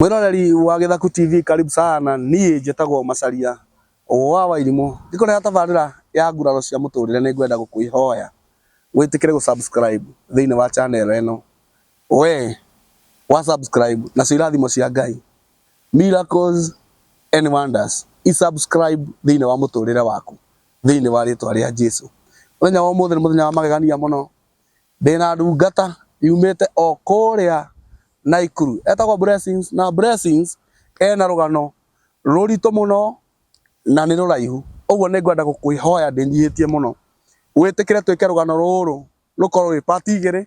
Mwiroreri wa Githaku TV karibu sana. Niĩ njĩtagwo Macharia wa Wairimu. Ngĩkũrehe tabarĩra ya nguraro cia mũtũrĩre nĩ ngwenda gũkwĩhoya wĩtĩkĩre gũ subscribe thĩinĩ wa channel ĩno. We wa subscribe na cio irathimo cia Ngai, miracles and wonders. I-subscribe thĩinĩ wa mũtũrĩre waku thĩinĩ wa rĩtwa rĩa Jesũ. Mũthenya wa ũmũthĩ nĩ mũthenya wa magegania mũno. Ndĩna ndungata yumĩte o kũrĩa Naikuru etagwo Blessings, na Blessings ena rũgano rũritũ mũno na nĩ rũraihu. Ũguo nĩ ngwenda gũkwĩhoya ndĩnyihĩtie mũno wĩtĩkĩre twĩke rũgano rũrũ rũkorwo rwĩ part igĩrĩ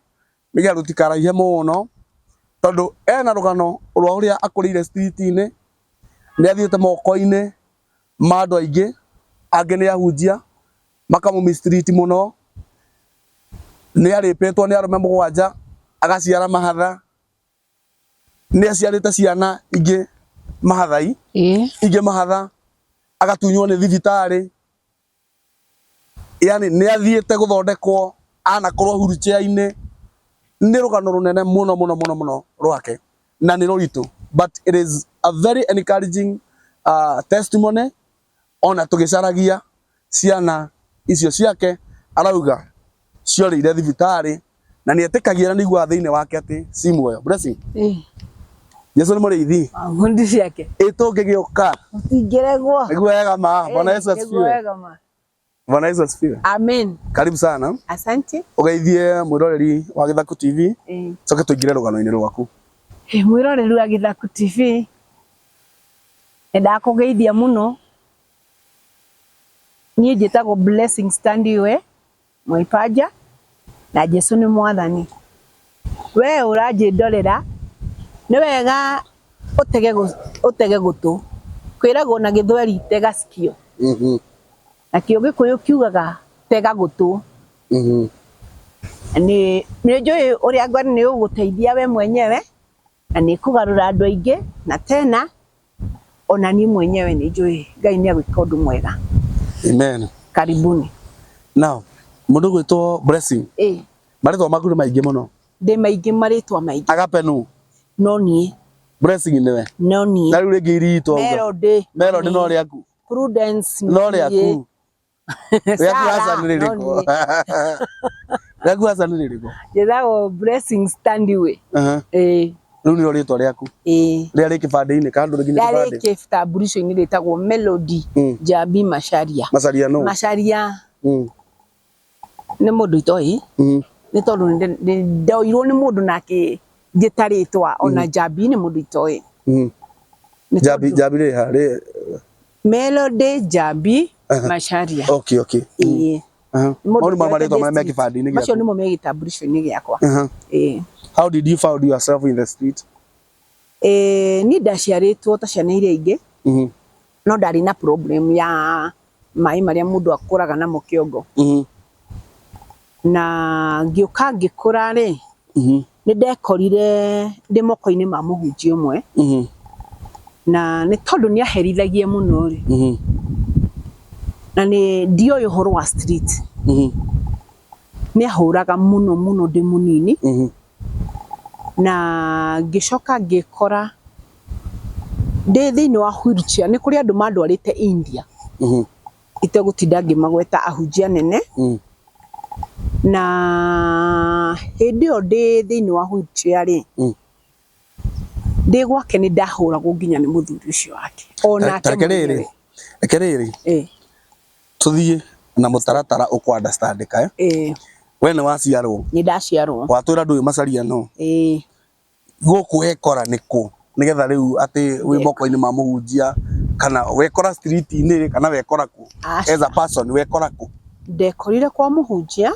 nĩgetha rũtikaraihe mũno, tondũ ena rũgano rwa ũrĩa akũrĩire street-inĩ, nĩ athiĩte moko-inĩ ma andũ aingĩ, angĩ nĩ ahunjia makamũmi street mũno, nĩ arĩpĩtwo nĩ arũme 7 agaciara mahatha, nĩ aciarĩte ciana ingĩ mahathai ingĩ mahatha, agatunywo nĩ thibitarĩ, yani nĩ athiĩte gũthondekwo anakorwo wheelchair-inĩ. Nĩ rũgano rũnene mũno mũno mũno mũno rwake na nĩ rũritũ, but it is a very encouraging testimony. Ona tũgĩcaragia ciana icio ciake arauga ciorĩire thibitarĩ na nĩ etĩkagia na nĩigua thĩinĩ wake atĩ si muoyo. Blessing Yesu nĩ mũrĩithi ngundi ciake ĩtũngĩgĩũka ũtingĩregwo nĩguo wega ma. Bwana Yesu asifiwe. Bwana Yesu asifiwe. Amen. Karibu sana. Asante. Ugeithie mwiroreri wa Githaku TV. Coke tũingĩre rũgano-inĩ rwaku. Mwiroreri wa Githaku TV ndakũgeithia mũno. Niĩ njĩtagwo Blessing Standiwe Mwaipaja na Jesũ nĩ mwathani. We ũranjĩndorera nĩ wega ũtege gũtũ, kwĩragwo na Gĩthweri tega sikio. Nakĩo Gĩkũyũ kiugaga tega gũtũ. Nĩ njũĩ ũrĩa Ngai nĩ ũgũteithia we mwenyewe na nĩ kũgarũra andũ aingĩ, na tena ona niĩ mwenyewe nĩ njũĩ Ngai nĩ agwĩka ũndũ mwega. Amen. Karibuni. Now, mũndũ gwĩtwo Blessing. Marĩtwa maku nĩ maingĩ mũno. Ndĩ maingĩ marĩtwa maingĩ. Agapenu. No niĩ. Blessing nĩwe. No niĩ. Na rĩu rĩngĩ iritũ. Melody. Melody no rĩaku. Prudence no rĩaku. Rĩaku hasa nĩ rĩrĩkũ? Rĩaku hasa nĩ rĩrĩkũ? Njĩtagwo Blessing Standiwe. Rĩu nĩrĩo rĩtwa rĩaku. Rĩrĩa rĩ kĩbandĩ-inĩ kana ndũrĩ nginya kĩbandĩ? Rĩrĩa rĩ kĩbandĩ-inĩ rĩtagwo Melody Njambi Macharia. Macharia no? Macharia nĩ mũndũ itoĩ, nĩ tondũ ndoirwo nĩ mũndũ nake njĩta rĩtwa, ona Njambi nĩ mũndũ itoĩ. Njambi rĩ ha? Melody Njambi Macharia. Okay. Maũndũ ma marĩtwa marĩa me kĩbandĩ-inĩ gĩaku? Macio nĩmo me gĩtambulisho-inĩ gĩakwa. How did you find yourself in the street? Niĩ ndaciarĩtwo ta ciana iria ingĩ, no ndarĩ na problem ya maĩ marĩa mũndũ akũraga namo kĩongo. Na ngĩũka ngĩkũra rĩ, nĩ ndekorire ndĩ moko-inĩ ma mũhunjia ũmwe, na nĩ tondũ nĩ aherithagia mũno rĩ, na nĩ ndioĩ ũhoro wa street. Nĩ ahũraga mũno mũno ndĩ mũnini, na ngĩcoka ngĩkora ndĩ thĩinĩ wa wheelchair. Nĩ kũrĩ andũ mandwarĩte India, itegũtinda ngĩmagweta ahunjia nene, na hĩndĩ ĩyo ndĩ thĩinĩ wa wheelchair rĩ, ndĩ gwake nĩ ndahũragwo nginya nĩ mũthuri ũcio wake. Reke rĩrĩ tũthiĩ na mũtaratara ũkũ understand ka. We nĩ waciarwo? Nĩ ndaciarwo. Watwĩra ndũĩ Macharia no? Gũkũ wekora nĩkũ nĩgetha rĩu atĩ wĩ moko-inĩ ma mũhunjia, kana wekora street-inĩ kana wekora kũ? As a person wekora kũ? Ndekorire kwa mũhunjia.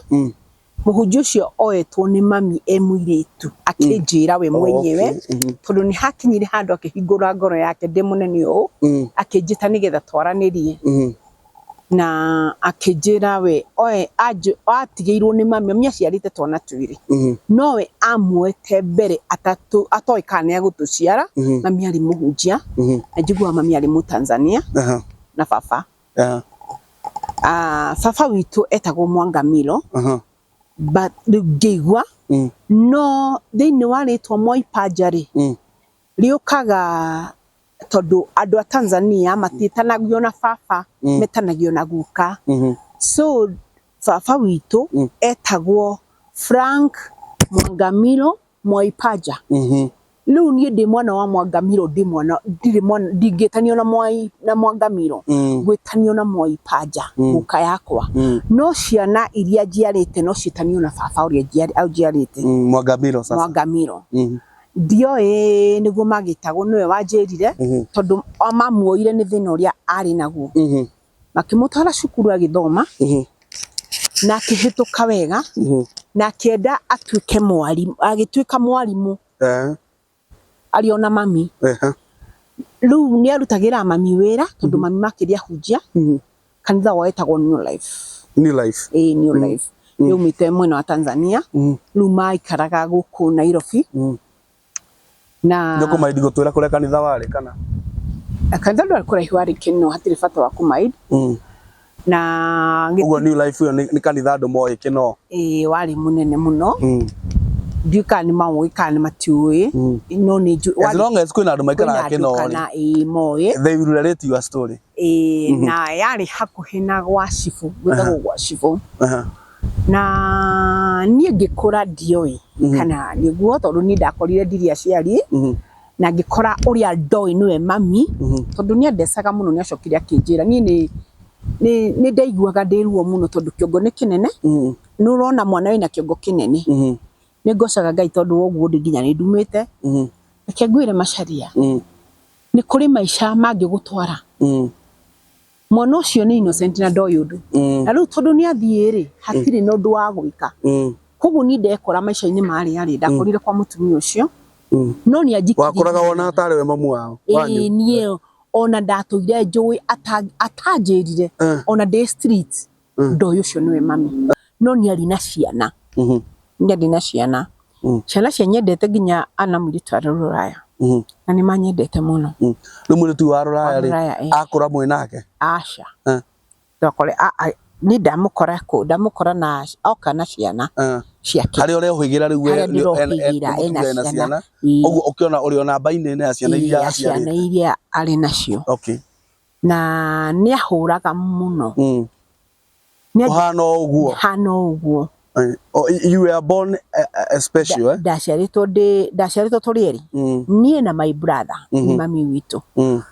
Mũhunjia ũcio oetwo nĩ mami mũirĩtu akĩnjĩra we mwenyewe, tondũ nĩ hakinyire handũ akĩhingũra ngoro yake ndĩ mũnene ũũ, akĩnjĩta nĩgetha twaranĩrie, na akĩnjĩra we atigĩirwo nĩ mami aciarĩte twana twĩrĩ, nowe amuoete mbere atoĩ kana nĩ agũtũciara. Mami arĩ mũhunjia, na njiguaga mami arĩ Mũtanzania, na baba baba witũ etagwo Mwangamilo. But ngĩigua no thĩinĩ wa rĩtwa Mwaipaja rĩ, riukaga tondu andu a Tanzania matitanagio na baba metanagio na guka so baba witu etagwo Frank Mwangamiro Mwaipaja riu nie ndi mwana wa Mwangamiro ndi mwana ndingitanio na Mwangamiro gwitanio na Mwaipaja guka yakwa no ciana iria njiarite no citanio na baba uria njiarite Mwangamiro sasa Mwangamiro ndioe niguo magitagwo niwe wanjirire tondu amamuoire ni thina uria ari naguo makimutwara cukuru agithoma na akihituka wega na akienda atuike mwarimu agituika mwarimu ariona mami riu ni arutagira mami wira tondu mami makiria hunjia kanitha wetagwo New Life New Life yumite mwena wa Tanzania riu maikaraga guku Nairobi na ndoko maidi gutwira kuria kanitha wari kana kanitha ndwari kuraihu ari kino hatiri bata wa kumaidi na ugo New Life yo ni kanitha ndo moe kino wari munene muno ndiuka ni mawo ikani matiui no ni as long as kwina andu maikara kino kana moe they will relate your story na yari hakuhi na gwa cifu gwetagwo gwa cifu na nie ngikura ndioi kana niguo tondu ni ndakorire ndiri aciari na ngikora uria ndoi niwe mami tondu ni andecaga muno ni acokire akinjira ni ndaiguaga ndiruo muno tondu kiongo ni kinene ni urona mwana wina kiongo kinene ni ngocaga Ngai tondu woguo ndi nginya ni ndumite reke ngwire Macharia ni kuri maica mangigutwara mwana ucio ni innocent na ndoi undu na riu tondu ni athiiri hatiri no ndu wa gwika koguo ni ndekora maica-ini mari ndakorire kwa mutumia ucio no ni anjikire wakuraga wona atari we mamu wao nie ona ndatuire njui atanjirire ona de street ndoi ucio niwe mami no ni ari na ciana ndi na ciana ciana cia nyendete nginya ana mwiritu ari Ruraya na ni manyendete muno riu mwiritu wa Ruraya ri akura mwinake aca ndakore ni ndamukora na oka na ciana ciake ari ore huigira riu ena ciana uguo ukiona uri ona baine na ciana iria ari nacio na ni ahuraga muno hana uguo you were born special ndaciaritwo turieri nie na my brother ni mami witu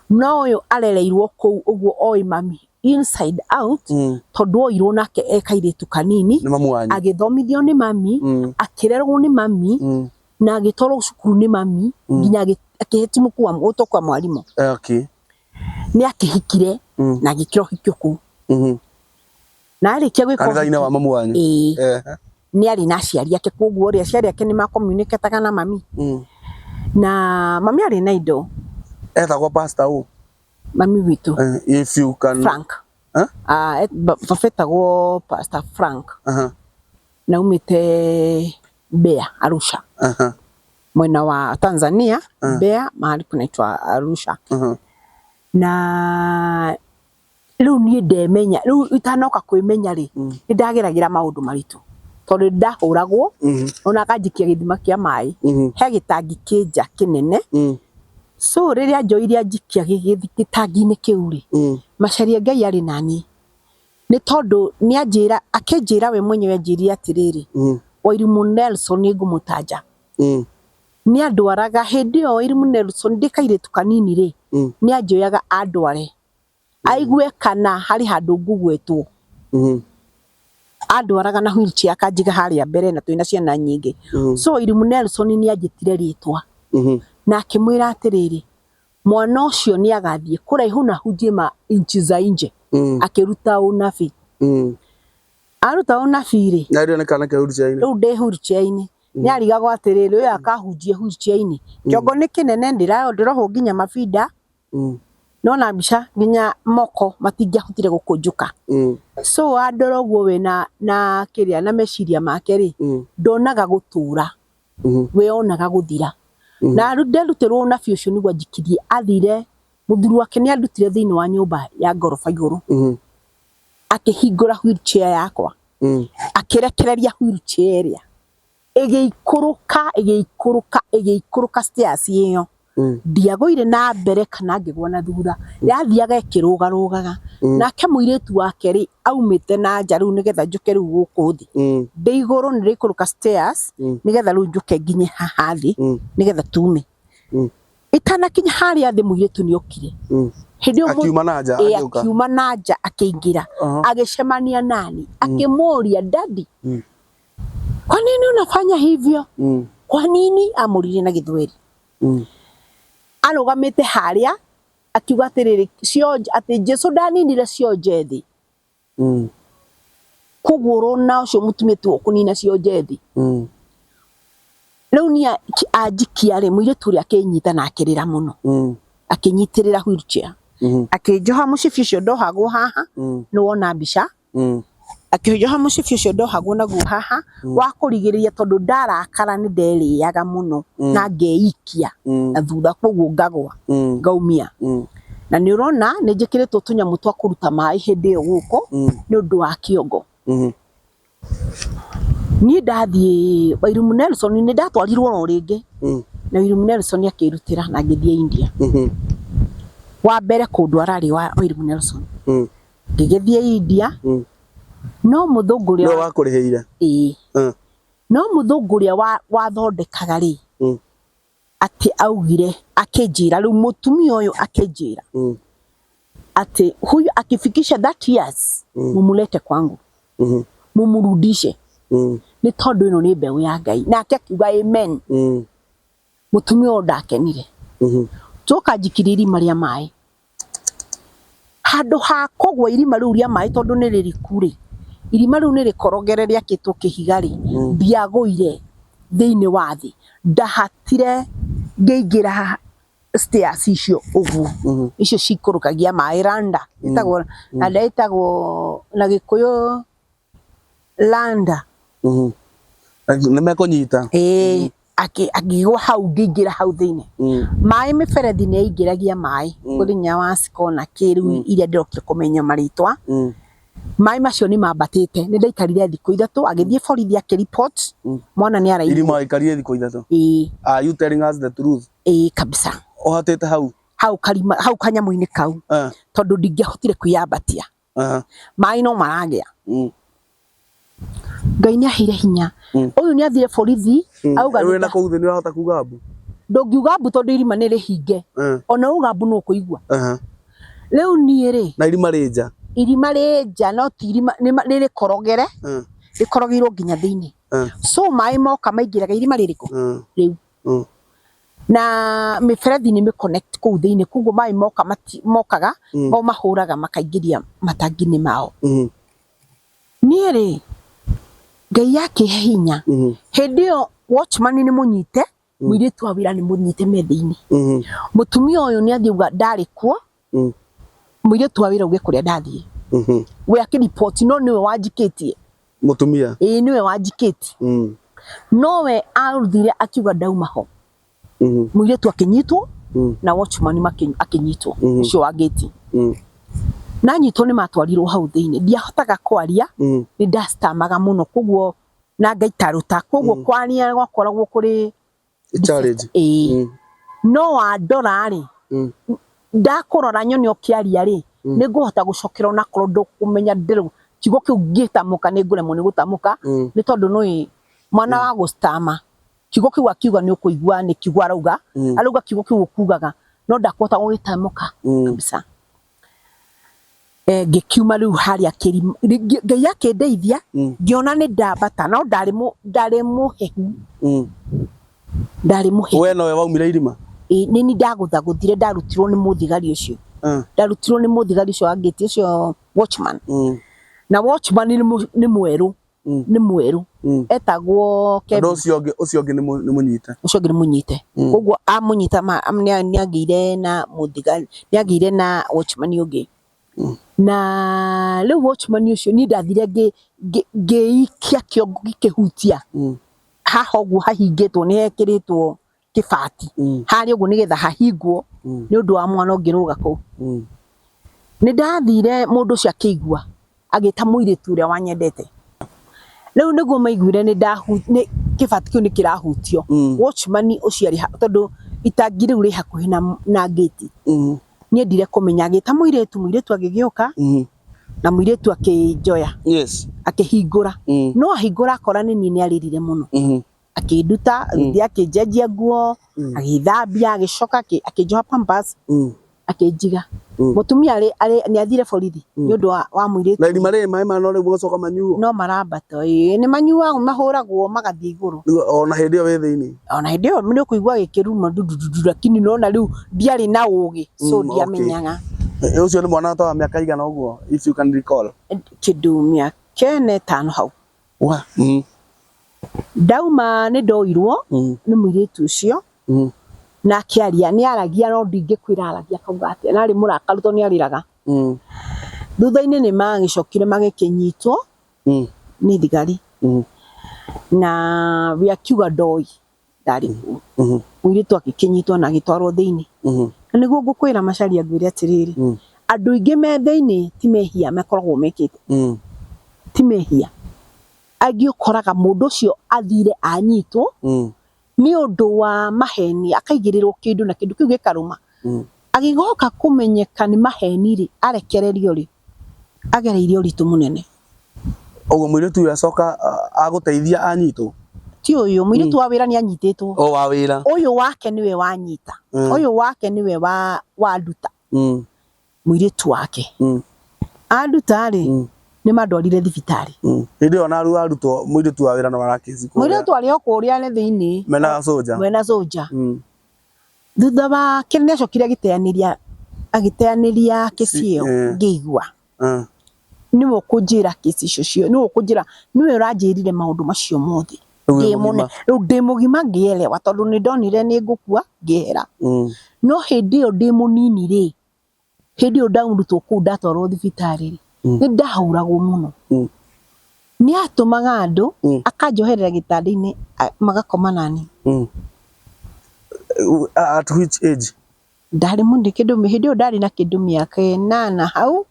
no uyu arereirwo kou uguo oi mami inside out tondu oirwo nake ekairitu kanini agithomithio ni mami akirerwo ni mami na agitwarwo cukuru ni mami nginya akihitimu kwa mwoto kwa mwarimu ni akihikire na agikiro hikyoku na arikia gwika kanitha-ini wa mamu wanyu ni ari na aciari ake koguo ri aciari ake ni makomunicataga na mami na mami ari na indo etagwo pastor mami witu if you can Frank bafetagwo Pastor Frank na umite Mbeya Arusha mwena wa Tanzania Mbeya mahali kunaitwa Arusha na riu ni ndemenya riu itanoka kwimenya ri ni ndageragira maundu maritu tondu ndahuragwo ona kanjikia githima kia mai he gitangi kinja kinene so riria njoiria njikia gitangi-ini kiu ri Macharia Ngai ari nani ni tondu ni anjira akinjira we mwenyewe anjiri atiriri Wairimu Nelson ni ngumutaja ni andwaraga hindi o Wairimu Nelson ndikairitu kanini ri ni anjoyaga andware aigue kana hari handu ngugwetwo andwaraga na wheelchair akanjiga haria mbere na twina ciana nyingi so Wairimu Nelson ni anjitire ritwa na akimwira atiriri mwana ucio ni agathie kuraihu na hujima inchi za inje akiruta unafi aruta unafi ri na rio nekana ke wheelchair-ini riu ndi wheelchair-ini ni arigagwo atiriri uyu akahunjie wheelchair-ini kiongo ni kinene ndiroho nginya mabinda no na mbica nginya moko matingihotire gukunjuka so andoroguo we na kiria na meciria make ri ndonaga gutura we onaga guthira na nderutirwo unafi ucio niguo njikirie athire muthuri wake ni andutire thiini wa nyumba ya ngorofa iguru akihingura wheelchair yakwa akirekereria wheelchair iria igiikuruka stairs iyo ndiagũire na mbere kana ngĩgwa na thutha yathiaga ĩkĩrũgarũgaga nake mũirĩtu wake rĩ aumĩte na nja rĩu nĩgetha njũke rĩu gũkũ thĩ ndĩ igũrũ nĩrĩikũrũka stairs nĩgetha rĩu njũke nginye haha thĩ nĩgetha tume itanakinya harĩa thĩ mũirĩtu nĩokire akiuma na nja akiuma na nja akĩingĩra agĩcemania nani akĩmũria daddy kwa nini unafanya hivyo kwa nini amũririe na Gĩthweri arũgamĩte harĩa akiuga atĩrĩrĩ cionje atĩ Jesu ndaninire cionje thĩ koguo ũrona ũcio mũtumia tu kũnina cionje thĩ rĩu nĩ anjikia rĩ mũirĩtu ũrĩa akĩnyita na akĩrĩra mũno akĩnyitĩrĩra wheelchair akĩnjoha mũcibi ũcio ndohagwo haha nĩwona mbica akĩnjoha mũcibi ũcio ndohagwo naguo haha wa kũrigĩrĩria tondũ ndarakara nĩ nderĩaga mũno na ngeikia na thutha koguo ngagwa ngaumia na nĩ ũrona nĩ njĩkĩrĩtwo tũnyamũ twa kũruta maĩ hĩndĩ ĩyo gũkũ nĩ ũndũ wa kĩongo niĩ ndathiĩ Wairimu Nelson nĩ ndatwarirwo no rĩngĩ na Wairimu Nelson akĩrutĩra na ngĩthiĩ India wa mbere kũndwara rĩ wa Wairimu Nelson ngĩgĩthiĩ India no mũthũngũ ũrĩa no wakũrĩhĩire no mũthũngũ ũrĩa wathondekaga rĩ atĩ augire akĩnjĩra rĩu mũtumia ũyũ akĩnjĩra atĩ huyu akifikisha 30 years mumulete kwangu mumurudishe nĩ tondũ ĩno nĩ mbeũ ya Ngai nake akiuga amen mũtumia ũyũ ndakenire tuoka njikire irima rĩa maĩ handũ ha kũgwa irima rĩu rĩa maĩ tondũ nĩ rĩriku rĩ irima rĩu nĩ rĩkorogere rĩakĩtwo kĩhiga rĩ ndiagũire thĩinĩ wa thĩ ndahatire ngĩingĩra stairs icio ũguo icio cikũrũkagia maĩ randa ĩtagwo na ĩtagwo na Gĩkũyũ landa nĩ mekũnyita akĩgwa hau ngĩingĩra hau thĩinĩ maĩ mĩberethi nĩ aingĩragia maĩ kũrĩ Nyawasco na kĩrĩu iria ndĩrokire kũmenya marĩtwa maĩ macio nĩ mambatĩte nĩ ndaikarire thikũ 3 agĩthiĩ borithi akĩreport mwana nĩ araigua irima ikarire thikũ 3 are you telling us the truth kabisa ohatĩte hau karima hau kanyamũ-inĩ kau tondũ ndingĩahotire kwĩyambatia maĩ no maragĩa Ngai nĩ aheire hinya ũyũ nĩ athire borithi auga wĩna kũu thĩ nĩ ũrahota kuga mbu ndũngiuga mbu tondũ irima nĩ rĩhinge ona uga mbu no kũigua rĩu niĩ rĩ na irima rĩ nja no ti irima nĩ rĩkorogere rĩkorogeirwo nginya thĩinĩ so maĩ moka maingĩraga irima rĩrĩkũ rĩu na mĩberethi nĩ connect kũu thĩinĩ koguo maĩ mokaga mo mahũraga makaingĩria matangi-inĩ mao niĩ rĩ Ngai yake hinya hĩndĩ ĩyo watchman nĩ mũnyite mũirĩtu wa wĩra nĩ mũnyite metha-inĩ mũtumia ũyũ nĩ athiuga ndarĩ kuo mũirĩtu wa wĩra uge kũrĩa ndathiĩ we akĩreport no nĩwe wanjikĩtie mũtumia nĩwe wanjikĩtie nowe aruthire akiuga ndauma ho mũirĩtu akĩnyitwo na watchman akĩnyitwo ũcio wa gate na nyitwo nĩ matwarirwo hau thĩinĩ ndiahotaga kwaria nĩ ndastamaga mũno koguo na ngaitaruta koguo kwaria gwakoragwo kũrĩ challenge no andora rĩ ndakũrora nyoni ũkĩaria rĩ nĩ ngũhota gũcokera ona korwo ndũkũmenya ndĩrũ kiugo kĩu ngĩtamũka nĩ ngũremwo nĩ gũtamũka nĩ tondũ nĩ mwana wa gũstama kiugo kĩu akiuga nĩ ũkũigua nĩ kiugo arauga kiugo kĩu ũkugaga no ndakũhota gũgĩtamũka kabisa ngĩkiuma rĩu harĩa kĩrima Ngai akĩndeithia ngĩona nĩ ndambata no ndarĩ mũhehu we nowe waumire irima nĩ ndagũthagũthire ndarutirwo nĩ mũthigari ũcio wa gate ũcio watchman na watchman nĩ mwerũ etagwo Kevin ũcio ũngĩ nĩ mũnyite koguo amũnyita nĩ agĩire na mũthigari nĩ agĩire na watchman ũngĩ na rĩu watchman ũcio nĩ ndathire ngĩikia kĩongo gĩkĩhutia haha ũguo hahingĩtwo nĩ hekĩrĩtwo kĩbati harĩa ũguo nĩgetha hahingwo nĩ ũndũ wa mwana ũngĩrũga kũu nĩ ndathire mũndũ ũcio akĩigua agĩta mũirĩtu ũrĩa wanyendete rĩu nĩguo maiguire nĩ kĩbati kĩu nĩ kĩrahutio watchman ũcio arĩ tondũ itangire uri hakuhi na gate nie ndire kumenya gita muiretu agigioka na muiretu akijoya yes akihingura no ahingura akora ni aririre muno akiduta ndia akijejia guo agithambia agicoka akijoha pampers akijiga mutumia ni athire borithi ni undu wa muiretu na mare mai ma no le gucoka manyuo no marambata ni manyuo mahuragwo magathie iguru ona hindi yo we thiini ona hindi yo ni kuigua gikiruma dududu lakini nona riu ndiari na ugi so ndiamenyaga ucio ni mwana wa miaka igana uguo if you can recall kidumia kene tano hau wa dauma ni ndoirwo ni muiretu ucio na kiaria ni aragia no ndingikwira aragia kauga ati na ri murakaru to ni ariraga thutha-ini ni magicokire magikinyitwo ni thigari na biakiuga ndoi ndari ku muiretu akikinyitwo na agitwarwo thiini na niguo ngukwira macaria ngwire atiriri andu ingi me thiini ti mehia mekoragwo mekite ti mehia agiokoraga mundu ucio athire anyitwo ni undu wa maheni akaigirirwo kindu na kindu kiu gikaruma agigoka kumenyeka ni maheni ri arekererio ri agereirio ritu munene ogo muiretu yacoka aguteithia anyitwo ti uyu muiretu wa wira ni anyititwo o wa wira uyu wake niwe wanyita uyu wake niwe wa nduta muiretu wake anduta ri ni madorire thibitari hindi ona arutwo muiretu wa wira na warakisi muiretu ari okuria ni thiini mena soja thutha wa kene acokire agiteaniria kesi iyo ngiigua niwe kunjira kesi icio niwe kunjira niwe uranjirire maundu macio mothe ndi mugima ngielewa tondu ni ndonire ni ngukua ngihera no hindi iyo ndi munini ri hindi iyo ndaurutwo kuu ndatwarwo thibitari ri ni ndahuragwo muno ni atumaga andu akanjoherera gitanda-ini magakoma nani at which age ndari mundi kindu hindi iyo ndari na kindu miaka 8 hau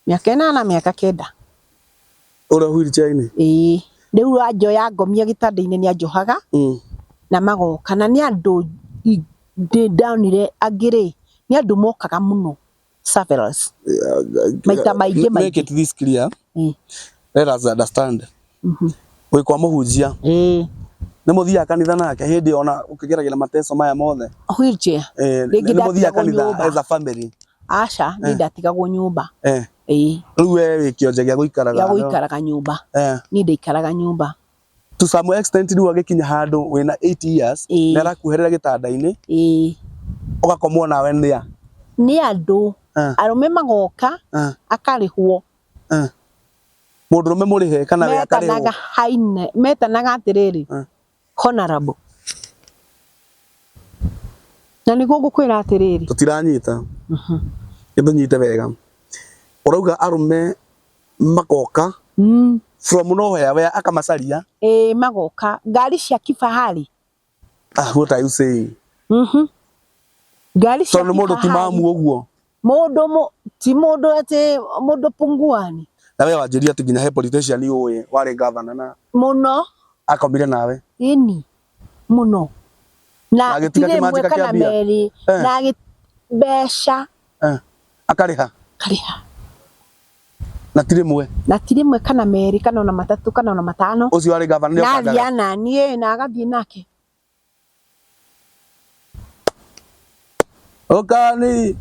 miaka 8 miaka 9 ura wheelchair-ini riu anjoya ngomia gitanda-ini ni anjohaga na magoka na ni andu ndonire angiri ni andu mokaga muno surveillance maita maingi make it this clear let us understand we kwa muhunjia ni muthia kanitha nake hindi ona ukigeragira mateso maya mothe wheelchair ni muthia kanitha as a family acha ni ndatigagwo nyumba riu we wikionje gia guikaraga nyumba ni ndaikaraga nyumba to some extent riu agikinya handu wina 8 years na rakuherera gitanda-ini ugakomwo nawe ni andu arume magoka akarihwo mundurume murihe kana we akarihwo metanaga haine metanaga atiriri honorable na niguo ngukwira atiriri tutiranyita nyite wega urauga arume magoka from nowhere where akamacaria magoka ngari cia kifahari what are you saying ngari cia mundu ti mamu uguo mundu ti mundu ati mundu punguani na we wanjiria ati nginya he politician uwe wari governor na muno akomire nawe ini muno na tire mwe kana meri na besha akariha na tire mwe kana meri kana na matatu kana na matano ucio wari governor na Diana nie na agathie nake okani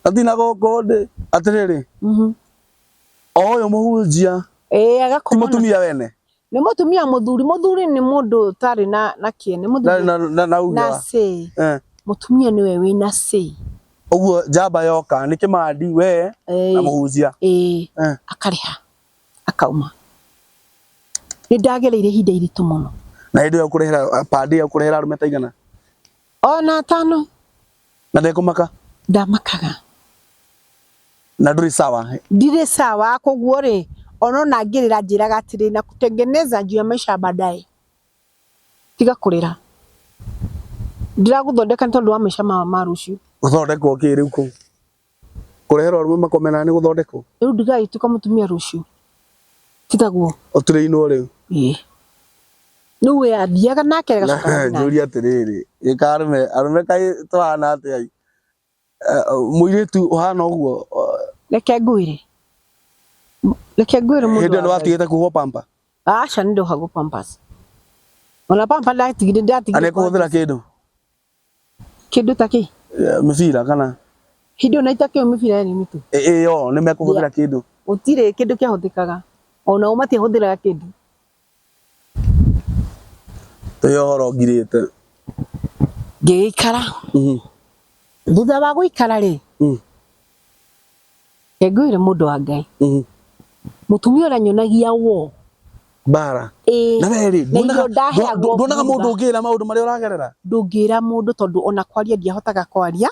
atina gokonde atiriri oyo muhunjia agakoma mutumia wene ni mutumia muthuri ni mundu tari na kiene muthuri na sei mutumia niwe wina sei uguo jamba yoka ni kimandi we na muhunjia akariha akauma ni ndagereire hinda iritu muno na hindi yo kurehera padi yo kurehera arume taigana ona 5 na ndekumaka ndamakaga na ndiri sawa koguo ri ono na ngirira njiraga atiri na kutengeneza njia maisha baadaye tiga kurira ndira guthondeka ntondu wa maisha ma rucio guthondekwo ki riu ku kurehera arume makomena ni guthondekwo riu ndigai tuka mutumia rucio titaguo otire ino riu Niwe athiaga nake gacoka Njũria atĩrĩrĩ arume kai twana atĩa mũirĩtu ũhana ũguo reke ngwĩre mũndũ hĩndĩ ĩno watigĩte kũhũa pampa aca nĩ ndohagwo pampers ona pampa ndatigire anekũhũthĩra kĩndũ ta kĩ mĩbira kana hĩndĩ ona itakĩo mĩbira nĩ mĩtu ĩyo nĩ mekũhũthĩra kĩndũ gũtirĩ kĩndũ kĩahũthĩkaga ona matiahũthĩraga kĩndũ tũyo horo ngirĩte ngĩikara thutha wa gũikara rĩ ngwĩre mũndũ wa Ngai mũtumia ũrĩa nyonagia wo bara na weri ndonaga mũndũ ũngĩra maũndũ marĩa ũragerera ndũngĩra mũndũ tondũ ona kwaria ndiahotaga kwaria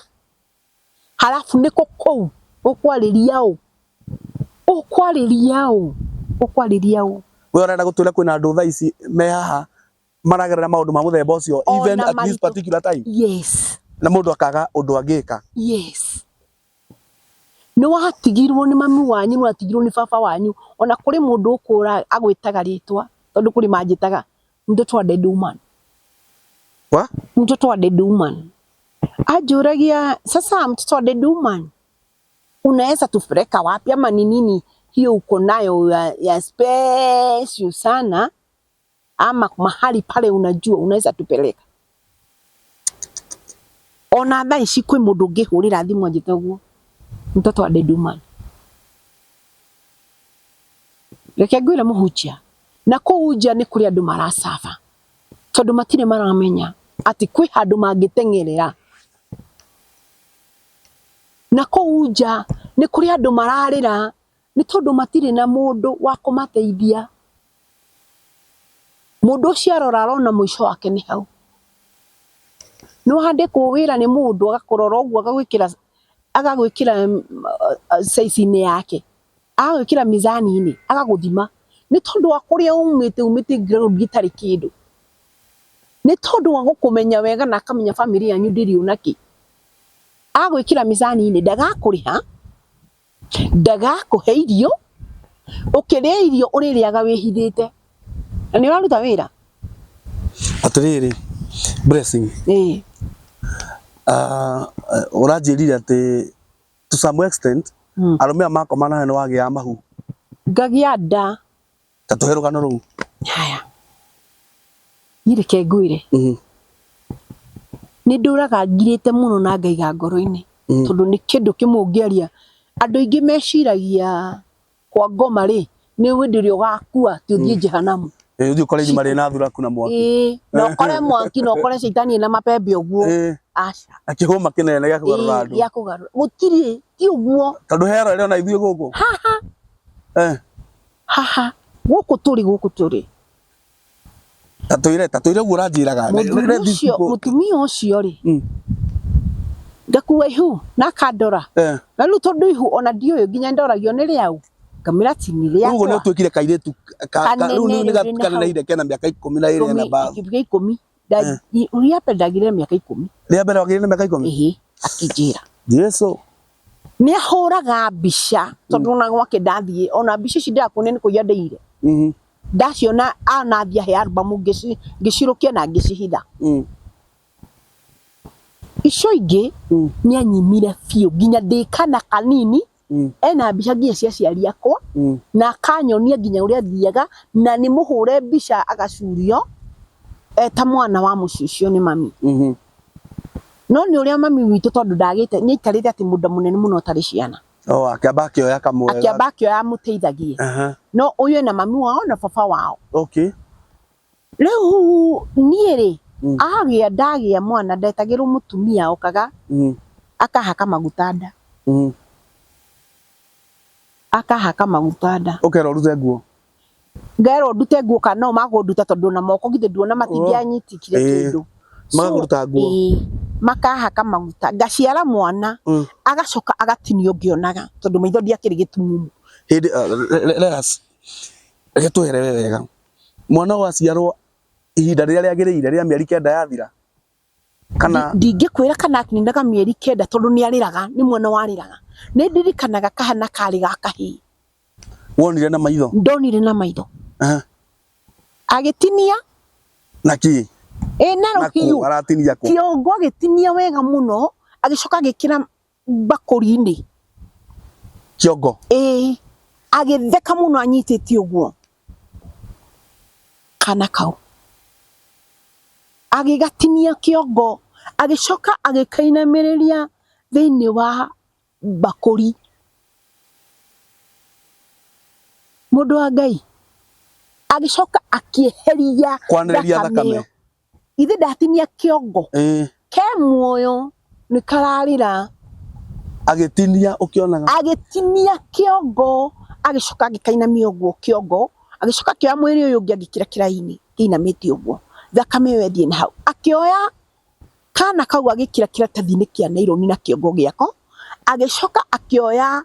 halafu nĩkũ kũu ũkwarĩria ũ we ũrenda gũtwĩra kwĩna andũ thaa ici me haha maragerera maũndũ ma mũthemba ũcio even at this particular time yes na mũndũ akaga ũndũ angĩka yes nĩ watigirwo nĩ mami wanyu nĩ watigirwo nĩ baba wanyu ona kũrĩ mũndũ ũkũra agwĩtaga rĩtwa tondũ kũrĩ manjĩtaga mtoto wa dead woman mtoto wa dead woman ajuragia sasa mtoto wa dead woman unaweza tupeleka wapi ama ni nini hiyo uko nayo ya special sana ama mahali pale unajua unaweza tupeleka ona thaa ici kwĩ mũndũ ũngĩhũrĩra thimũ anjĩtaguo mtoto wa dead woman reke ngwĩre mũhunjia na kũu nja nĩ kũrĩ andũ maracaba tondũ matirĩ maramenya atĩ kwĩ handũ mangĩteng'erera na kũu nja nĩ kũrĩ andũ mararĩra nĩ tondũ matirĩ na mũndũ wa kũmateithia mũndũ ũcio arona mũico wake nĩ hau nĩ wandĩkwo wĩra nĩ mũndũ agakũrora ũguo agagwĩkĩra size-inĩ yake agagwĩkĩra mizani-inĩ agagũthima nĩ tondũ wa kũrĩa umĩte ground gĩtarĩ kĩndũ nĩ tondũ wa gũkũmenya wega na akamenya family yanyu ndĩrĩ onakĩ agwĩkĩra mizani-inĩ ndagakũrĩha ndagakũhe irio ũkĩrĩa irio ũrĩrĩaga wĩhithĩte na nĩ ũraruta wĩra atĩrĩrĩ blessing ũranjĩrire atĩ to some extent arũme a makomana nĩ wagĩa mahu ngagĩa nda ta tũhe rũgano rũu haya nireke ngwĩre nĩ ndũraga ngirĩte mũno na ngaiga ngoro-inĩ tondũ nĩ kĩndũ kĩmwe ũngĩaria andũ aingĩ meciragia kwa ngoma rĩ nĩ hĩndĩ ĩrĩa ũgakua ti ũthiĩ jehanamu ũthiĩ ũkore irima rĩna thuraku na mwaki na ũkore mwaki na ũkore caitani ena mapembe ũguo aca akĩhũma kĩnene gĩa kũgarũra andũ gĩa kũgarũra gũtirĩ ti ũguo tondũ hero ĩrĩa ona ithuĩ gũkũ haha gũkũ tũrĩ tatũire ũguo ũranjĩraga mũtumia ũcio rĩ ngakua ihu na akandora na rĩu tondũ ihu ona ndiũĩ nginya ndoragio nĩ rĩau ngamĩra ti nĩ rĩakwa ũguo nĩ ũtuĩkire kairĩtu rĩu nĩ gatukaneneire kena mĩaka 12 na babu 10 rĩa mbere ndagire mĩaka 10 rĩa mbere wagire na mĩaka 10 akĩnjĩra Jesu nĩ ahũraga mbica tondũ ona gwake ndathiĩ ona mbica ici ndakuone nĩ kũiya ndeire ndaciona anathia he album ngĩcirũkia na ngĩcihitha icio ingĩ nĩ anyimire biũ nginya ndĩkana kanini ena mbica nginya cia aciari akwa na akanyonia nginya ũrĩa thiaga na nĩ mũhũre mbica agacurio ta mwana wa mũciĩ ũcio nĩ mami no nĩ ũrĩa mami witũ tondũ ndagĩte nĩ aikarĩte atĩ mũndũ mũnene mũno ũtarĩ ciana akĩamba akĩoya kamwega akĩamba akĩoya amũteithagie no ũyũ na mami wao na baba wao rĩu niĩ rĩ ndagĩa mwana ndetagĩrwo mũtumia okaga akahaka maguta nda ũkerwo ũrute nguo ngerwo ndute nguo kana no magũnduta tondũ na moko githĩ nduona matingĩanyitikire kĩndũ magũruta nguo makahaka maguta ngaciara mwana agacoka agatinio ngĩonaga tondũ maitho ndiakĩrĩ gĩtumumu hĩndĩ reke tũhere wega mwana waciarwo ihinda rĩrĩa rĩagĩrĩire rĩa mĩeri 9 yathira kana ndingĩkwĩra kana akininaga mĩeri 9 tondũ nĩ arĩraga nĩ mwana warĩraga nĩ ndirikanaga kahana karĩ gakahĩ wonire na maitho ndonire na maitho agĩtinia Naki na hiyo aratinia ko kiongo agitinia wega muno agicoka agikira bakuri-ini kiongo agitheka muno anyitite uguo kana kau agigatinia kiongo agicoka agikainamiriria thiini wa bakuri. Mundu wa Ngai agicoka akieheria thakame ithe ndatinia kiongo ke muoyo ni kararira agitinia ukionaga agitinia kiongo agicoka agikainamia uguo kiongo agicoka kioya mwiri uyu ungi agikira kiraini kiinamite uguo thakame yo endie na hau akioya kana kau agikira kiratathi-ini kia naironi na kiongo giako agicoka akioya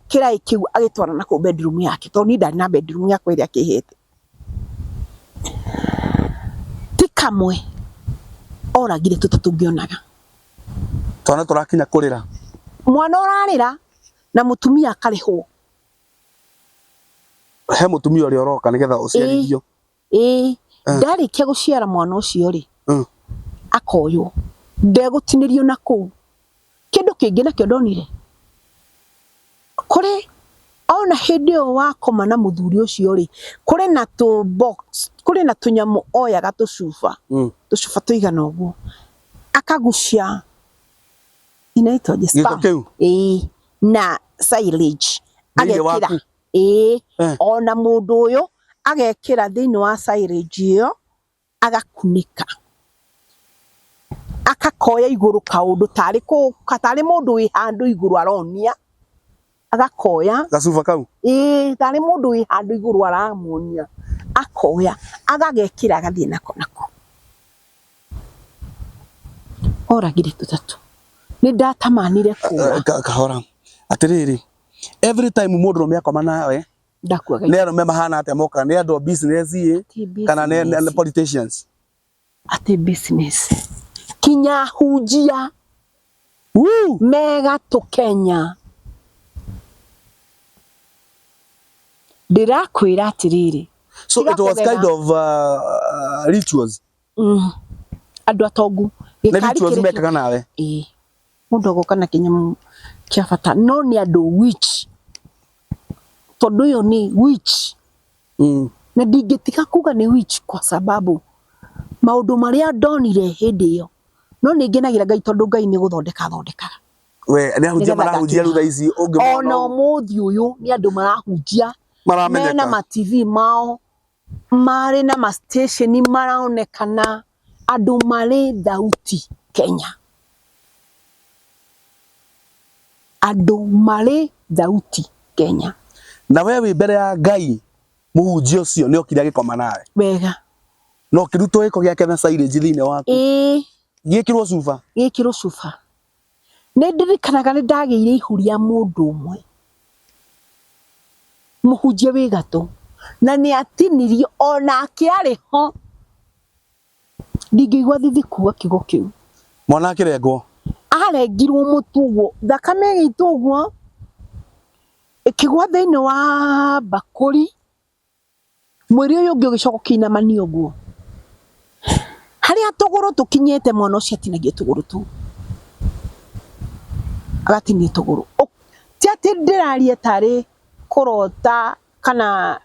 kirai kiu agitwara na ku bedroom yake to ni ndari na bedroom yako iria kihete ti kamwe oragire tutatungionaga twana turakinya kurira mwana urarira na mutumia akarihwo he mutumia uri oroka nigetha uciarithio ndarikia guciara mwana ucio ri akoywo ndegutinirio na ku kindu kingi na kio ndonire kuri ona hindi yo wakoma na muthuri ucio ri kuri na tu box kuri na tunyamu oyaga tucuba tucuba tuigana uguo akagucia inaitwa spam na silage agekira ona mundu uyu agekira thiini wa silage iyo agakunika akakoya iguru kaundu tari mundu wi handu iguru aronia agakoya gacuba kau tari mundu wi handu iguru aramuonia akoya agagekira agathie nako oragire tutatu ni ndatamanire kuwa kahora atiriri every time mundu rumia koma nawe ndakuaga ne rumia mahana ate moka ne ando business kana ne politicians ate business kinya hujia mega to Kenya ndirakwira atiriri so it was kind of rituals andu atongu rituals mekaga nawe mundu agoka na kinyamu kia bata no ni andu witch tondu yo ni witch na ndingitiga kuga ni witch kwa sababu maundu maria ndonire hindi iyo no ningenagira Ngai tondu Ngai ni guthondeka we ni ahunjia marahunjia rutha ici ona umuthi uyu ni andu marahunjia mena ma TV mao mari na ma station maraonekana andu mari thauti Kenya andu mari thauti Kenya na wewe mbere ya Ngai muhunjia ucio ni okire agikoma nawe wega no kiruto giko giake na silage thiine waku gikirwo cuba ni ndirikanaga ni ndageire ihuria mundu umwe muhunjia wi gatũ na ni atinirio ona akiariho ndingĩigua thithikua kiugo kiu mwana akirengwo arengirwo mutugo thakame ĩgĩitwo ũguo ĩkĩgwa thĩinĩ wa bakuri mwĩrĩ ũyũ ũngĩ ũgĩcoka ũkĩinamania ũguo harĩa tũgũrũ tũkinyĩte mwana ũcio atinagio tũgũrũ tu agatinio tũgũrũ ti atĩ ndĩraria tarĩ kurota kana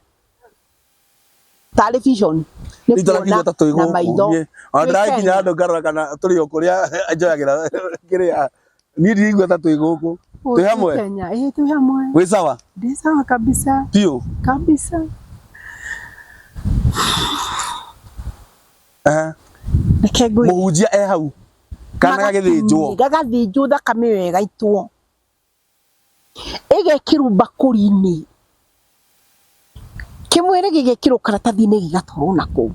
television ni tũrakinya ta tũi gũkũ ndĩrakinya andũ ngarora kana tũrĩ o kũrĩa enjoyagira kĩrĩa ni ndirigua ta tũi gũkũ twĩ hamwe Kenya twĩ hamwe wĩ sawa ndĩ sawa kabisa pio kabisa muhunjia hau kana gagĩthĩnjwo thakame ĩyo ĩgaitwo ĩgekĩrwo bakuri-inĩ kimwĩrĩ gĩgĩkĩrwo karatathi-inĩ gĩgatwarwo nakũu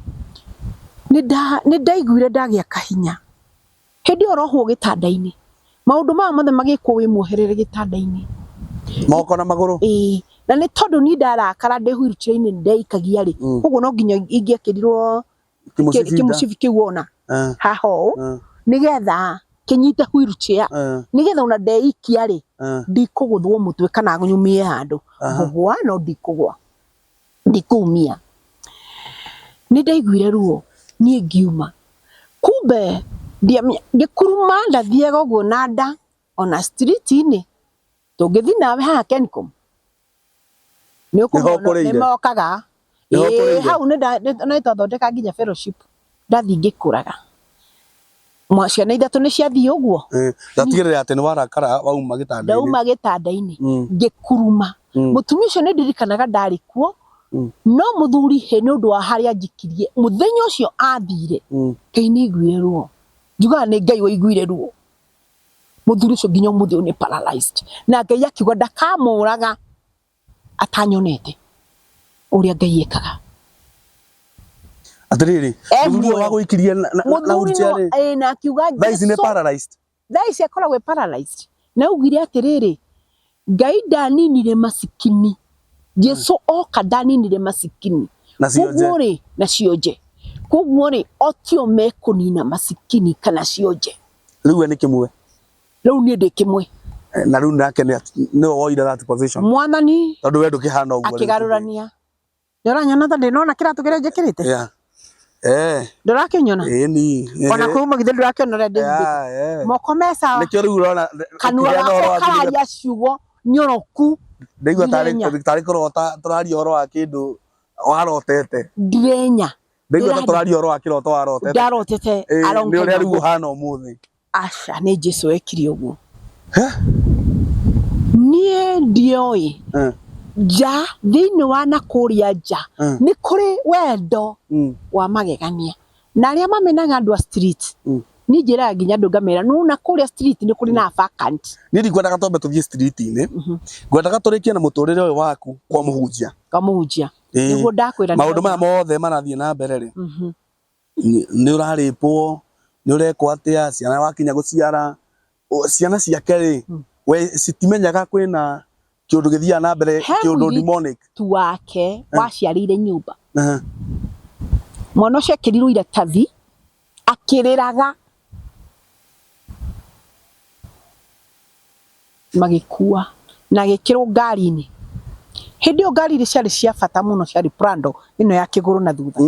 nĩ ndaiguire ndagĩa kahinya hĩndĩ orohwo gĩtanda-inĩ maũndũ maya mothe magĩkwo wĩ muoherere gĩtanda-inĩ moko na magũrũ na nĩ tondũ ni ndarakara ndĩ wheelchair-inĩ ndeikagia rĩ ũguo no nginya ingĩakĩrirwo kĩmũcibi kĩu ona haha ũũ nĩgetha kĩnyite wheelchair nĩgetha ona ndeikia rĩ ndikũgũthwo mũtwe kana nyumie handũ ngũgwa no ndikũgwa ndikumia Nĩ ndaiguire ruo niĩ ngiuma. Kumbe ngĩkuruma ndathiaga ũguo na nda ona street-inĩ. Tũngĩthiĩ nawe haha Kencom. Nĩ mokaga. Hau nĩ twathondeka nginya fellowship. Ndathiĩ ngĩkũraga. Ciana ithatũ nĩ ciathiĩ ũguo. Ndatigĩrĩra atĩ nĩ warakara wauma gĩtanda-inĩ. Ndauma gĩtanda-inĩ ngĩkuruma. Mũtumia ũcio nĩ ndirikanaga ndarĩ kuo. No mũthuri nĩ ũndũ wa harĩa njikirie mũthenya ũcio athire. Ngai nĩ aiguire ruo. Njugaga nĩ Ngai waiguire ruo. Mũthuri ũcio nginya ũmũthĩ nĩ paralyzed. Na Ngai akiuga ndakamũraga atanyonete ũrĩa Ngai ekaga. Atĩrĩrĩ, mũthuri ũyũ wagũikirie na wheelchair na akiuga thaa ici nĩ paralyzed. Thaa ici akoragwo paralyzed. Na augire atĩrĩrĩ, Ngai ndaninire masikini. Jesu oka ndaninire masikini. Koguo-rĩ na cionje. Koguo-rĩ otio mekũnina masikini kana cionje. Rĩu we nĩ kĩmwe. Rĩu niĩ ndĩ kĩmwe. Na rĩu nake nĩwe woire that position. Mwathani tondũ we ndũkĩhana ũguo. Akĩgarũrania. Nĩũranyona ta ndĩnona kĩratũ kĩrĩa njĩkĩrĩte? Ndũrakĩnyona? Ĩni. Ona kuma githĩ ndũrakĩona ũrĩa ndĩmbĩte. Moko me sawa. Nĩkĩo rĩu ũrona kanua gakwa kararia ciugo nyoroku. Ndaigua tarĩ kũrota tũraria ũhoro wa kĩndũ warotete. Ndirenya. Ndaigua ta tũraria ũhoro wa kĩroto warotete. Ndarotete nĩ ũrĩa rĩu ũhana ũmũthĩ. Aca nĩ Jesũ ekire ũguo. Niĩ ndioĩ nja thĩinĩ wa nakũrĩa nja nĩ kũrĩ wendo wa magegania. Na arĩa mamenaga andũ a street ni njĩraga nginya andũ ngamera no nakũrĩa street nĩ kũrĩ na vacant. Niĩ ndikwendaga twambe tũthiĩ street-inĩ. Ngwendaga tũrĩkie na mũtũrĩre ũyũ waku kwa mũhunjia. Kwa mũhunjia. Nĩguo ndakwĩra maũndũ maya mothe marathiĩ na mbere rĩ. Nĩ ũrarĩpwo, nĩ ũrekwo atĩa, ciana wakinya gũciara, ciana ciake rĩ, we citimenyaga kwĩna kĩũndũ gĩthiaga na mbere, kĩũndũ demonic. Tu wake waciarĩire nyũmba. Mwana ũcio ekĩrirwo iratathi akĩrĩraga. Magĩkua na gĩkĩrwo ngari-inĩ. Hĩndĩ ĩyo ngari iria ciarĩ cia bata mũno ciarĩ Prado ĩno ya kĩgũrũ na thutha.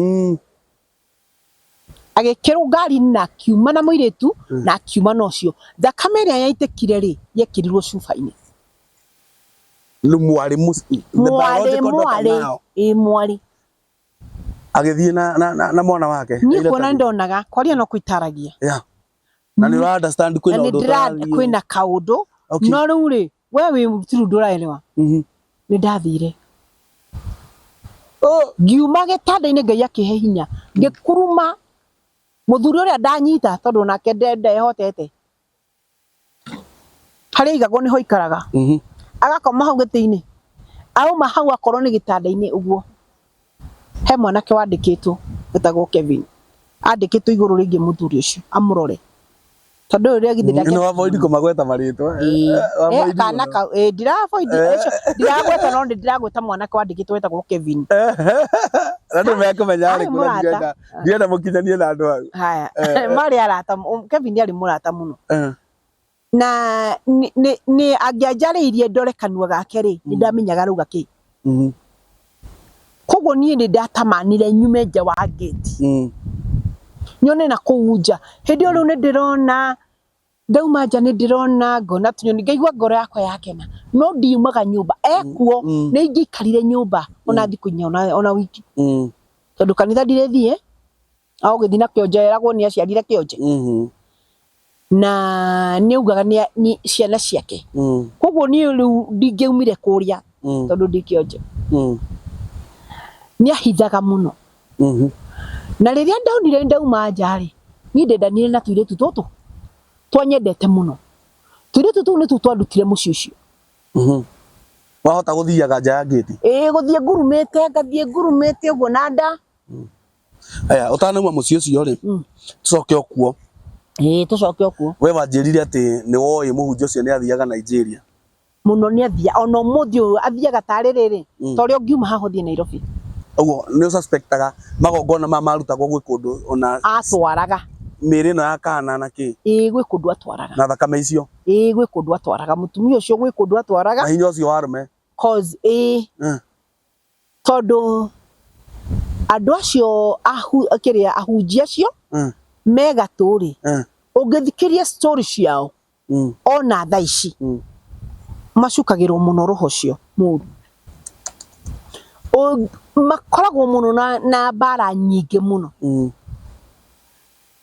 Agĩkĩrwo ngari-inĩ na akiuma na mũirĩtu na akiuma na ũcio. Thakame ĩrĩa yaitĩkire rĩ yekĩrirwo cuba-inĩ. Mwarĩ mwarĩ agĩthiĩ na mwana wake. Niĩ kuona ndonaga kwaria no kwĩtaragia. Na nĩ ũra understand kwĩna ũndũ ũtararia. Kwĩna kaũndũ no rĩu rĩ we wĩ mũtiru ndũraelewa. Nĩ ndathire. Ngiuma gĩtanda-inĩ Ngai akĩhe hinya. Ngĩkuruma mũthuri ũrĩa ndanyita tondũ nake ndehotete. Harĩa aigagwo nĩho aikaraga. Agakoma hau gĩtĩ-inĩ. Auma hau akorwo nĩ gĩtanda-inĩ ũguo. He mwanake wandĩkĩtwo wĩtagwo Kevin. Andĩkĩtwo igũrũ rĩgiĩ mũthuri ũcio amũrore. Tondũ ũrĩa githĩ ndake. Nĩ avoid kũmagweta marĩtwa. Kana ndira-avoid ũcio. Ndiragweta no ndiragweta mwanake wandĩkĩtwo wĩtagwo Kevin. Na ndũ mekũmenya arĩ kũrĩa ndienda mũkinyanie na andũ hau. Haya. Marĩ arata Kevin arĩ mũrata mũno. Na nĩ angĩanjarĩirie ndore kanua gake rĩ nĩ ndamenyaga rĩu gakĩ. Koguo niĩ nĩ ndatamanire nyume nja wa gate. Nyone na kũu nja. Hĩndĩ ĩyo rĩu nĩ ndĩrona ndauma nja nĩ ndĩrona ngona tũnyoni ngaigua ngoro yakwa yakena. No ndiumaga nyũmba ekuo nĩ ingĩikarire nyũmba ona thikũ inya ona wiki. Tondũ kanitha ndirĩthiĩ au gĩthiĩ na kĩonje eragwo nĩ aciarire kĩonje. Na nĩ augaga nĩ ciana ciake. Koguo niĩ rĩu ndingĩumire kũrĩa tondũ ndĩ kĩonje. Nĩ ahithaga mũno. Na rĩrĩa ndaunire ndauma nja rĩ niĩ ndendanire na tũirĩtu tũtũ twanyendete mũno. Tũirĩtu tũu nĩ tũu twandutire mũciĩ ũcio. Wahota gũthiaga nja ya gate? Gũthiĩ ngurumĩte ngathiĩ ngurumĩte ũguo na nda. Aya ũtanauma mũciĩ ũcio rĩ tũcoke okuo. Tũcoke okuo. We wanjĩrire atĩ nĩ woĩ mũhunjia ũcio nĩ athiaga Nigeria. Mũno nĩ athiaga ona ũmũthĩ ũyũ athiaga tarĩ rĩrĩ ta ũrĩa ũngiuma haha ũthiĩ Nairobi. Ũguo nĩ suspectaga magongona marutagwo gwĩ kũndũ ona atwaraga mĩrĩ ĩno ya kana na kĩ. Gwĩ kũndũ atwaraga. Na thakame icio. Gwĩ kũndũ atwaraga mũtumia ũcio gwĩ kũndũ atwaraga. Na hinya ũcio wa arũme. Cause tondũ Andu acio ahunjia acio me gatũ-rĩ ũngĩthikĩria story ciao ona thaa ici macukagĩrwo mũno roho ũcio mũru. Makoragwo mũno na mbara nyingĩ mũno.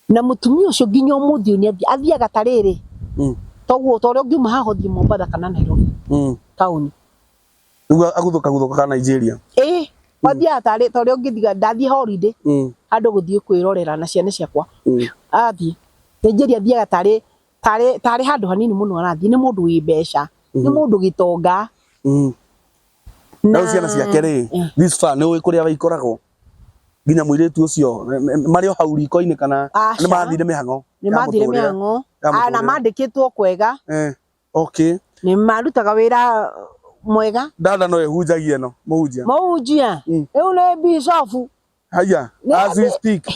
Na mũtumia ũcio nginya ũmũthĩ nĩ athiaga ta rĩrĩ toguo ta ũrĩa ũngiuma haha ũthiĩ Mombatha kana Nairobi taũni. Rĩu agũthũka ka Nigeria. Wathiaga ta ũrĩa ũngĩthiga ndathiĩ holiday handũ gũthiĩ kwĩrorera na ciana ciakwa. Athiĩ Nigeria athiaga tarĩ handũ hanini mũno arathiĩ. Nĩ mũndũ wĩ mbeca, nĩ mũndũ gĩtonga. Na ciana ciake rĩ this far nĩ ũĩ kũrĩa waikoragwo nginya mũirĩtu ũcio marĩ o hau riko-inĩ kana nĩ mathire mĩhang'o? Nĩ mathire mĩhang'o na mandĩkĩtwo kwega. Okay. Nĩ marutaga wĩra mwega. Dada no ehunjagia no mũhunjia. Mũhunjia rĩu nĩ bishop. Haya, as we speak.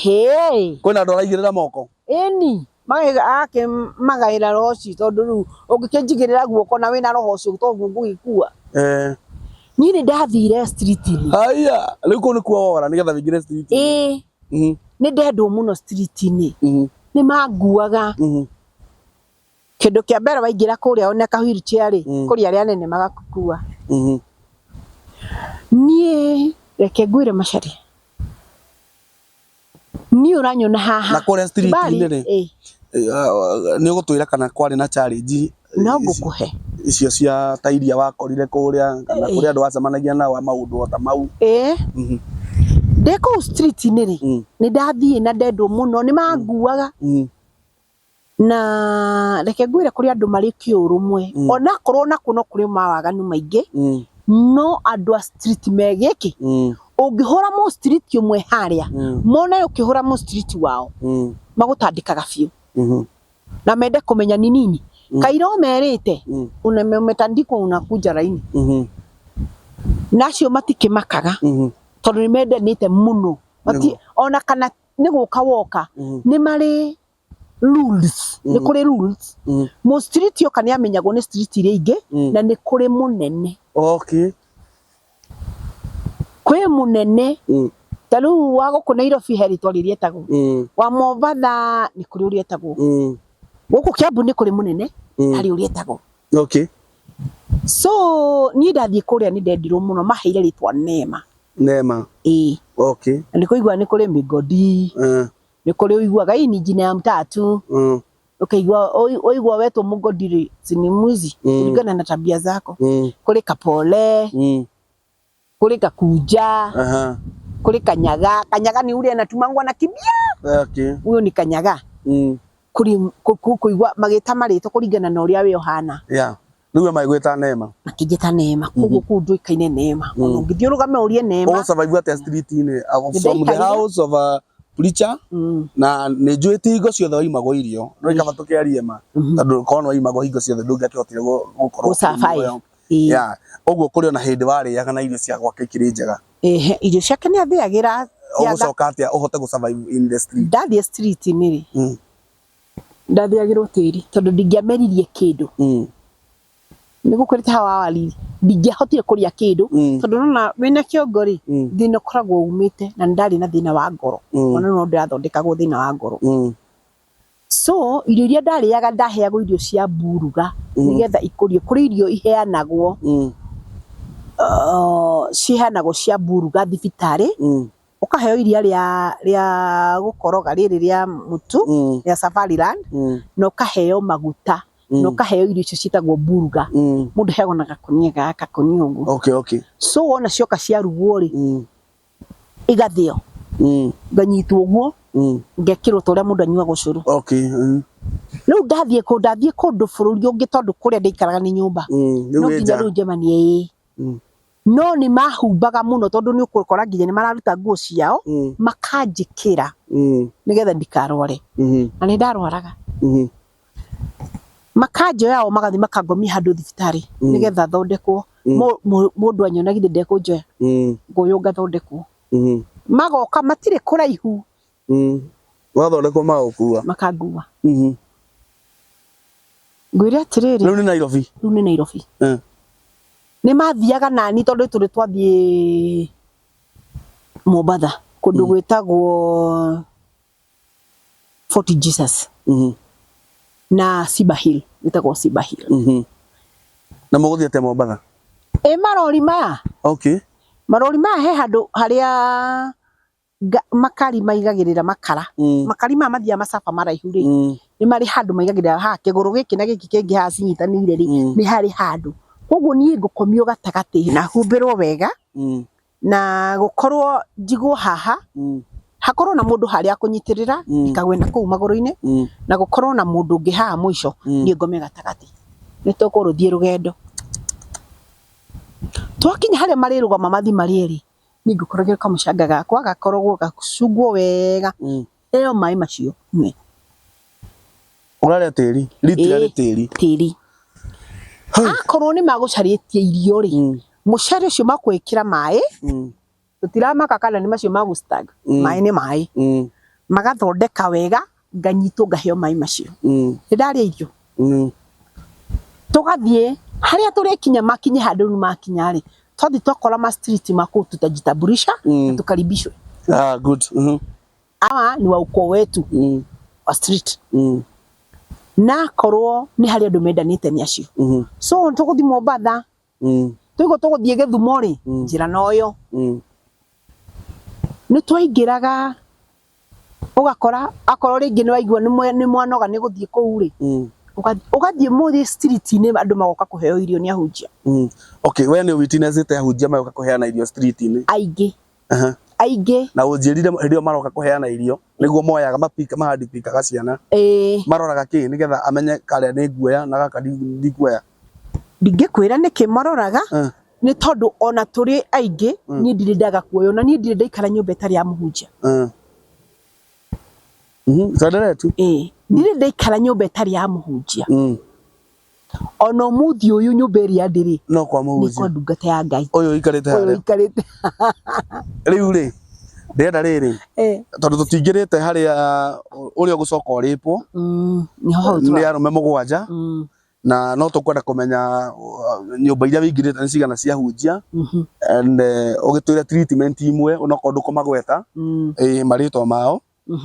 Kwĩna andũ araigĩrĩra moko. Ĩni magaĩra roho ci tondũ rĩu ũngĩkĩnjigĩrĩra guoko na wĩna roho ũcio toguo ngũgĩkua. Niĩ nĩ ndathire street-inĩ. Haya, rĩu kũu nĩ kuo wora nĩgetha wĩingĩre street-inĩ. Nĩ ndendwo mũno street-inĩ. Nĩ manguaga. Kĩndũ kĩa mbere waingĩra kũrĩa ona ka wheelchair-rĩ kũrĩa arĩa anene magakua. Niĩ reke ngwĩre Macharia. Niĩ ũranyona haha. Na kũrĩa street-inĩ-rĩ nĩ ũgũtwĩra kana kwarĩ na challenge no ngũkũhe icio cia ta iria wakorire kũrĩa kana kũrĩa andũ wacemanagia nao maũndũ ta mau. Ndĩ kũu street-inĩ-rĩ nĩ ndathiĩ na ndendwo mũno nĩ manguaga. Na reke ngwĩre kũrĩ andũ marĩ kĩũrũmwe ona korwo nakuo no kũrĩ mawaganu maingĩ no andũ a street me gĩkĩ ũngĩhũra mũ street ũmwe harĩa mona ũkĩhũra mũ street wao magũtandĩkaga biũ na mende kũmenya ni nini kairo merĩte umetandikwa unakuja raini. Nacio matikĩmakaga tondũ nĩ mendanĩte mũno ona kana nĩ gũka woka nĩ marĩ rules. Nĩ kũrĩ rules. Mũ street yoka nĩ amenyagwo nĩ street iria ingĩ na nĩ kũrĩ mũnene. Okay. Kwĩ mũnene ta rĩu wa gũkũ Nairobi he rĩtwa rĩrĩa etagwo wa Mombatha nĩ kũrĩ ũrĩa etagwo gũkũ Kiambu nĩ kũrĩ mũnene harĩ ũrĩa etagwo. Okay. So niĩ ndathiĩ kũrĩa nĩ ndendirwo mũno maheire rĩtwa Neema. Neema. Okay. Na nĩ kũigua nĩ kũrĩ mĩgodi nĩ kũrĩ ũiguaga hii ni jina ya mtatu. Ukaigua ũigua wetwo mũgodi-rĩ ni mwizi kulingana na tabia zako. Kũrĩ Kapole kũrĩ Kakunja kũrĩ Kanyaga. Kanyaga ni ule anatumangwa na kibia. Okay. Huyo ni Kanyaga. Kũrĩ kũigua magĩta marĩtwo kũringana na ũrĩa we ũhana. Rĩu maigwĩta Neema. Makĩnjĩta Neema koguo kũu ndũĩkaine Neema. Ona ũngĩthiĩ ũrũgame ũrie Neema. Survive at street-inĩ from the house of a preacher na nĩ njũĩte hingo ciothe waimagwo irio no ikaba tũkĩarie ma tondũ korwo waimagwo hingo ciothe ndũngĩakĩhotire gũkorwo. Ũguo kũrĩ ona hĩndĩ warĩaga na irio cia gwaka ikĩrĩ njega. Irio ciake nĩ athĩagĩra. Ũgũcoka atĩa ũhote gũsurvive in the street? Ndathiĩ street-inĩ-rĩ ndathĩagĩrwo tĩri tondũ ndingĩameririe kĩndũ. Nĩ gũkwĩrĩte hawa awali ndingĩahotire kũrĩa kĩndũ tondũ nona wĩna kĩongo-rĩ thĩna ũkoragwo umĩte na ndarĩ na thĩna wa ngoro ona no ndĩrathondekagwo thĩna wa ngoro. So irio iria ndarĩaga ndaheagwo irio cia mburuga nĩgetha ikũrio. Kũrĩ irio iheanagwo ciheanagwo cia mburuga thibitarĩ ũkaheo iria rĩa gũkoroga rĩrĩ rĩa mũtu rĩa Safariland na ũkaheo maguta na ũkaheo irio icio ciĩtagwo mburuga. Mũndũ heagwo na gakũnia gaka gakũnia ũguo. Okay. So wona cioka ciarugwo-rĩ igathĩo nganyitwo ũguo ngekĩrwo ta ũrĩa mũndũ anyuaga ũcũrũ. Rĩu ndathiĩ kũndũ bũrũri ũngĩ tondũ kũrĩa ndaikaraga nĩ nyũmba no nginya rĩu njemanie no nĩ mahumbaga mũno tondũ nĩ ũkũkora nginya nĩ mararuta nguo ciao makanjĩkĩra nĩgetha ndikarware na nĩ ndarwaraga. Makanjoya o magathi makangomia handũ thibitarĩ nĩgetha thondekwo. Mũndũ anyona githĩ ndekũnjoya ngoywo ngathondekwo. Magoka matirĩ kũraihu wathondekwo magũkua makangua. Ngwĩre atĩrĩrĩ rĩu nĩ Nairobi. Rĩu nĩ Nairobi. Nĩ mathiaga nani tondũ tũrĩ twathiĩ Mombatha kundu gwitagwo Fort Jesus na Simba Hill, gwitagwo Simba Hill. Na muguthiete Mombatha? Marori maya. Okay. Marori maya he handu haria makari maigagirira makara. Makari maya mathia macaba maraihu ri. Ni mari handu maigagirira ha kiguru giki na giki kingi ha cinyitanire ri ni hari handu. Koguo nie ngukomio gatagati na humbirwo wega. Na gukorwo njigwo haha. Hakorwo na mundu haria kunyitirira ikagwena kuu maguru-ini na gukorwo na mundu ungi haha mwisho nie ngome gatagati. Ni tukuruthie rugendo. Twakinya haria marirugama mathi marieri ni ngukoragera kamucanga gakwa gakoragwo gacungwo wega eo mai macio mwe uraria tiri litira tiri akorwo ni magucaritie irio ri mucere ucio makwikira mai tutiramaka kana ni macio magustag mai ni mai magathondeka wega nganyitwo ngaheo mai macio ndaria irio tugathie haria turikinya makinye handu ni makinya ri twathi twakora ma street mako tutajitambulisha na tukaribishwe. Good. Awa ni wa ukoo wetu wa street. Na korwo ni haria andu mendanite ni acio. So tuguthi Mombatha. Tuigo tuguthie Githumo ri njira noyo. Ni twaingiraga ugakora akorwo ringi ni waigua ni mwanoga ni guthie kuu ri. Ugathie muthi street ni andu magoka kuheo irio ni ahunjia. Okay, we ni witnessite ahunjia magoka kuheana irio street ni? Aige. Aige. Na unjirire irio maroka kuheana irio niguo moyaga mapika mahandi pika gaciana. Maroraga ki nigetha amenye karia ni guoya na gaka ndi guoya. Ndingikwira niki maroraga ni tondu ona turi aige ni ndiri ndaga kuoyo na ni ndiri ndaikara nyumba itari ya muhunjia. Sadara tu. Ndiri ndaikara nyumba itari ya muhunjia. Ono muthi uyu nyumba iri andiri no kwa muhunjia. Ni kwa ndungata ya Ngai. Uyu ikarite haria. Uyu ikarite. Riu ri ndenda riri tondu tutingirite haria uria gucoka uripwo ni arume mugwanja na no tukwenda kumenya nyumba iria wingirite ni cigana cia hunjia and ugitwire treatment imwe unoko ndukumagweta maritwa mao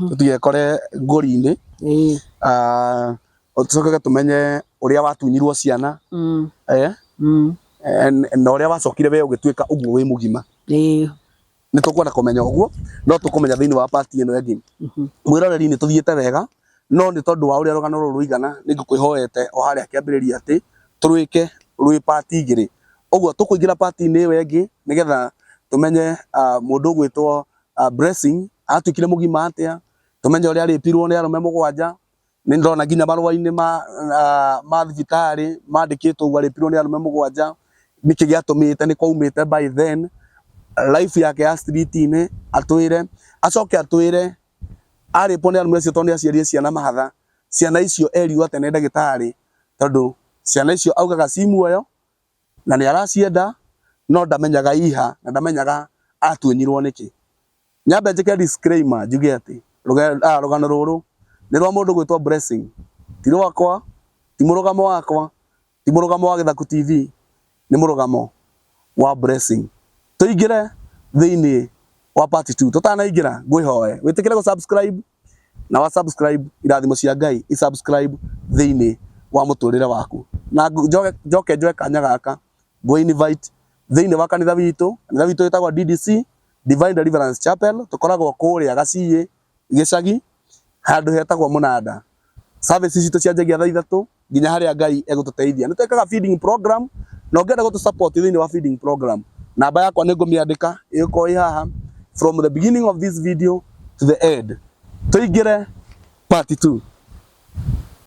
tutigekore nguri-ini tucoke tumenye uria watunyirwo ciana na uria wacokire we ugituika uguo wi mugima ni tukwenda kumenya uguo no tukumenya thiini wa party ino engi mwiroreri ni tuthiete wega no ni tondu wa uria rugano ruru ruigana ni ngukwihoete o haria kiambiriria ati turuike rwi party igiri uguo tukuingira party ni wengi nigetha tumenye mundu gwitwo Blessing atuikire mugima atia tumenye uria ripirwo ni arume mugwanja ni ndona nginya marua-ini ma thibitari mandikitwo uguo ripirwo ni arume mugwanja niki giatumite ni kwaumite by then life yake ya street-ini atwire acoke atwire aripo ni arume acio tondu aciarie ciana mahatha ciana icio eriwa tene ndagitari tondu ciana icio augaga cimuoyo na ni aracienda no ndamenyaga iha na ndamenyaga atunyirwo niki nyambe njike disclaimer njuge ati rugano ruru ni rwa mundu gwitwo Blessing ti rwakwa ti murugamo wakwa ti murugamo wa Githaku TV ni murugamo wa Blessing tuingire thiini wa part 2 tutanaingira ngwihoe witikire go subscribe na wa subscribe irathimo cia Ngai i subscribe thiini wa muturire waku na njoke njoe kanya gaka go invite thiini wa kanitha witu itagwa DDC Divine Deliverance Chapel tukoragwo kuria gaciye gicagi handu hetagwo Munanda services citu cianjagia thaa 3 nginya haria Ngai egututeithia ni twekaga feeding program na ungenda gutu support thiini wa feeding program namba yakwa ni ngumiandika iko haha from the beginning of this video to the end tuingire part 2